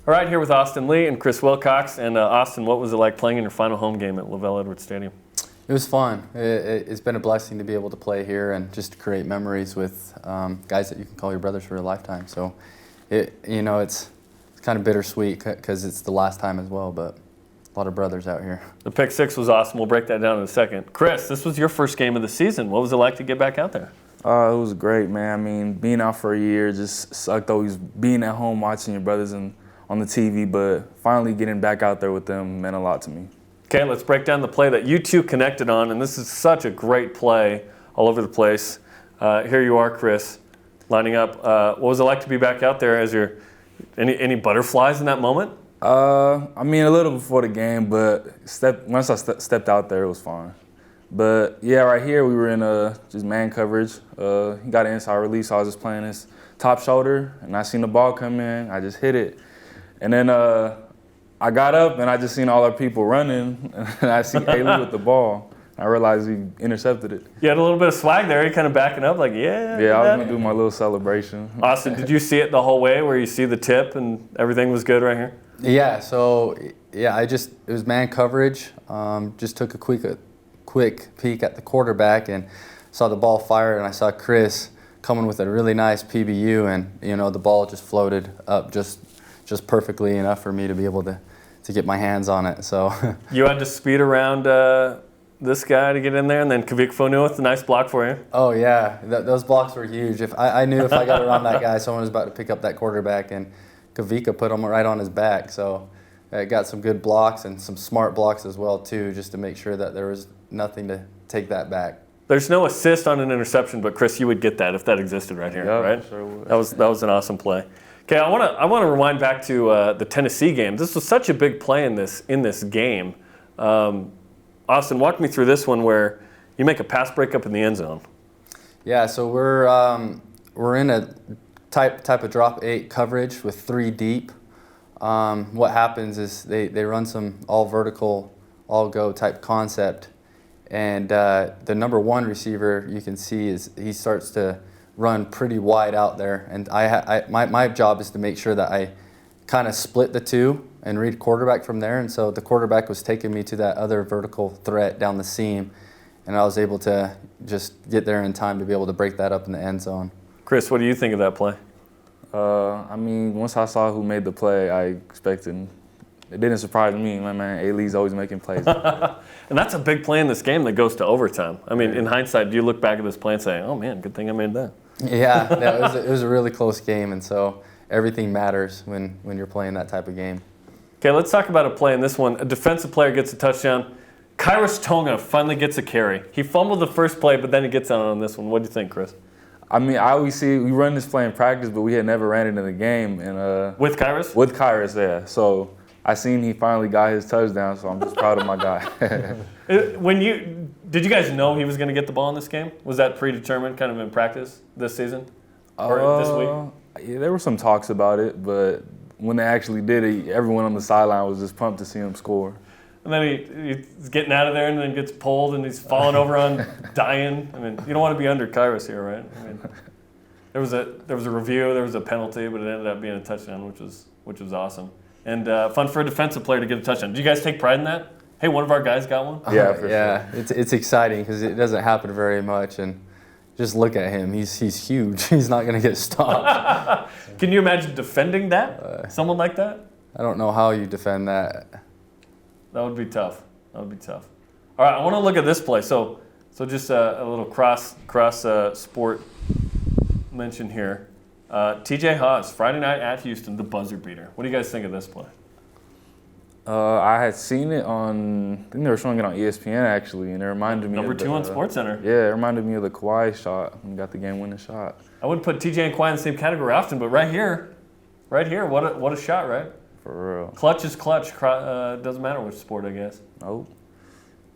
All right, here with Austin Lee and Chris Wilcox. And Austin, what was it like playing in your final home game at LaVell Edwards Stadium? It was fun. It's been a blessing to be able to play here and just to create memories with guys that you can call your brothers for a lifetime. So, it's kind of bittersweet because it's the last time as well, but a lot of brothers out here. The pick six was awesome. We'll break that down in a second. Chris, this was your first game of the season. What was it like to get back out there? It was great, man. I mean, being out for a year just sucked always being at home watching your brothers on the TV, but finally getting back out there with them meant a lot to me. Okay, let's break down the play that you two connected on, and this is such a great play all over the place. Here you are, Chris, lining up. What was it like to be back out there? Any butterflies in that moment? I mean, a little before the game, but once I stepped out there, it was fine. But yeah, right here we were in just man coverage. He got an inside release, so I was just playing his top shoulder, and I seen the ball come in. I just hit it, and then I got up and I just seen all our people running, and I see Ailey with the ball. I realized he intercepted it. You had a little bit of swag there. You kind of backing up, like, yeah. Yeah, I was gonna do my little celebration. Austin, did you see it the whole way, where you see the tip and everything was good right here? Yeah. So it was man coverage. Just took a quick peek at the quarterback and saw the ball fire, and I saw Chris coming with a really nice PBU, and the ball just floated up just perfectly enough for me to be able to get my hands on it. So you had to speed around this guy to get in there, and then Kavik Fonu with a nice block for you. Oh yeah, those blocks were huge. I knew if I got around that guy, someone was about to pick up that quarterback, and Kavika put him right on his back. So I got some good blocks and some smart blocks as well too, just to make sure that there was nothing to take that back. There's no assist on an interception, but Chris, you would get that if that existed right here, right? Sure would. That was an awesome play. Okay, I want to rewind back to the Tennessee game. This was such a big play in this game. Austin, walk me through this one where you make a pass breakup in the end zone. Yeah, so we're in a type of drop 8 coverage with 3 deep. What happens is they run some all vertical, all go type concept, and the number 1 receiver you can see is he starts to run pretty wide out there, and my job is to make sure that I kind of split the two and read quarterback from there. And so the quarterback was taking me to that other vertical threat down the seam, and I was able to just get there in time to be able to break that up in the end zone. Chris, what do you think of that play? I mean, once I saw who made the play, I expected. It didn't surprise me. My man, Ailey's always making plays. And that's a big play in this game that goes to overtime. I mean, in hindsight, do you look back at this play and say, "Oh man, good thing I made that"? Yeah, it was a really close game, and so everything matters when you're playing that type of game. Okay, let's talk about a play in this one. A defensive player gets a touchdown. Kairos Tonga finally gets a carry. He fumbled the first play, but then he gets out on this one. What do you think, Chris? I mean, I always see we run this play in practice, but we had never ran it in the game. And with Kairos? With Kairos, yeah. So I seen he finally got his touchdown, so I'm just proud of my guy. Did you guys know he was going to get the ball in this game? Was that predetermined kind of in practice this season or this week? Yeah, there were some talks about it, but when they actually did it, everyone on the sideline was just pumped to see him score. And then he's getting out of there and then gets pulled and he's falling over on dying. I mean, you don't want to be under Kairos here, right? I mean, there was a review, there was a penalty, but it ended up being a touchdown, which was awesome. And fun for a defensive player to get a touchdown. Do you guys take pride in that? Hey, one of our guys got one? Yeah, for yeah, sure. It's exciting because it doesn't happen very much, and just look at him. He's huge. He's not going to get stopped. Can you imagine defending that? Someone like that? I don't know how you defend that. That would be tough. All right, I want to look at this play. So just a little cross sport mention here. TJ Haas, Friday night at Houston, the buzzer beater. What do you guys think of this play? I had seen it I think they were showing it on ESPN actually, and it reminded me Number of 2 on SportsCenter. Yeah, it reminded me of the Kawhi shot when he got the game-winning shot. I wouldn't put TJ and Kawhi in the same category often, but right here, what a shot, right? For real. Clutch is clutch. Doesn't matter which sport, I guess. Oh.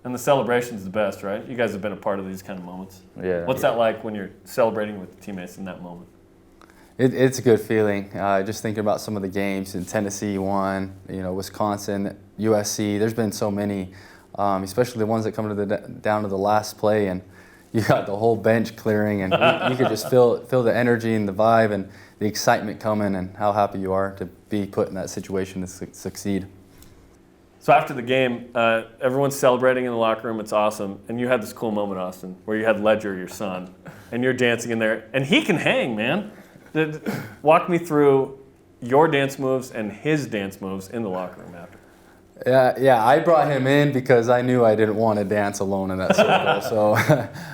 And the celebration's the best, right? You guys have been a part of these kind of moments. Yeah. What's that like when you're celebrating with teammates in that moment? It's a good feeling. Just thinking about some of the games in Tennessee won, Wisconsin, USC. There's been so many, especially the ones that come down to the last play, and you got the whole bench clearing, and you could just feel the energy and the vibe and the excitement coming, and how happy you are to be put in that situation to succeed. So after the game, everyone's celebrating in the locker room. It's awesome. And you had this cool moment, Austin, where you had Ledger, your son, and you're dancing in there. And he can hang, man. Walk me through your dance moves and his dance moves in the locker room after. Yeah, I brought him in because I knew I didn't want to dance alone in that circle. So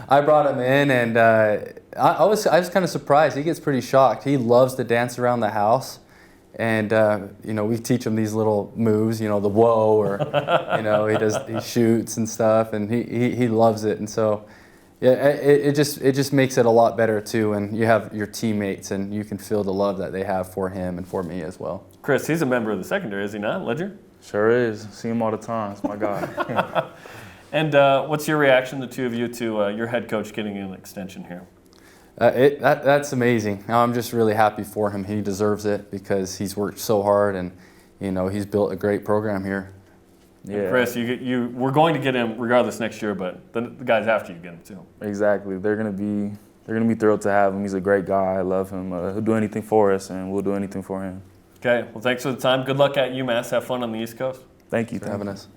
I brought him in, and I was kind of surprised. He gets pretty shocked. He loves to dance around the house. And we teach him these little moves, the whoa, or he shoots and stuff, and he loves it. And so, yeah, it just makes it a lot better too. And you have your teammates, and you can feel the love that they have for him and for me as well. Chris, he's a member of the secondary, is he not, Ledger? Sure is. See him all the time. It's my guy. And what's your reaction, the two of you, to your head coach getting an extension here? That's amazing. I'm just really happy for him. He deserves it because he's worked so hard, and he's built a great program here. Yeah. And Chris, we're going to get him regardless next year, but the guys after you get him too. Exactly. They're gonna be thrilled to have him. He's a great guy. I love him. He'll do anything for us, and we'll do anything for him. Okay. Well, thanks for the time. Good luck at UMass. Have fun on the East Coast. Thank you for having us.